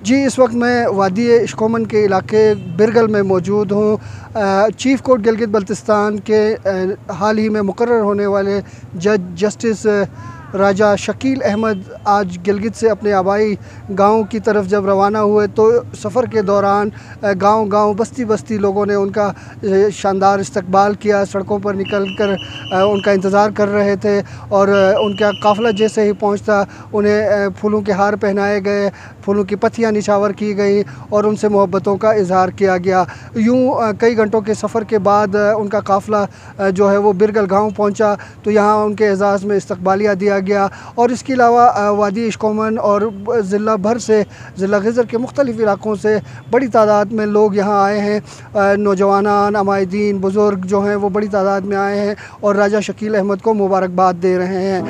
जी, इस वक्त मैं वादी इश्कोमन के इलाके बिरगल में मौजूद हूँ। चीफ़ कोर्ट गिलगित बल्तिस्तान के हाल ही में मुकर्रर होने वाले जज जस्टिस राजः शकील अहमद आज गिलगित से अपने आबाई गांव की तरफ जब रवाना हुए तो सफ़र के दौरान गांव बस्ती बस्ती लोगों ने उनका शानदार इस्तकबाल किया। सड़कों पर निकल कर उनका इंतज़ार कर रहे थे और उनका काफ़िला जैसे ही पहुंचता उन्हें फूलों के हार पहनाए गए, फूलों की पत्तियां निछावर की गई और उनसे मोहब्बतों का इजहार किया गया। यूँ कई घंटों के सफ़र के बाद उनका काफ़िला जो है वो बिरगल गांव पहुंचा तो यहाँ उनके एजाज़ में इस्तकबालिया दिया गया। और इसके अलावा वादी इश्कोमन और ज़िला भर से, ज़िला ग़िज़र के मुख्तलिफ़ इलाक़ों से बड़ी तादाद में लोग यहाँ आए हैं। नौजवान, अमायदीन, बुज़ुर्ग जो हैं वो बड़ी तादाद में आए हैं और राजा शकील अहमद को मुबारकबाद दे रहे हैं।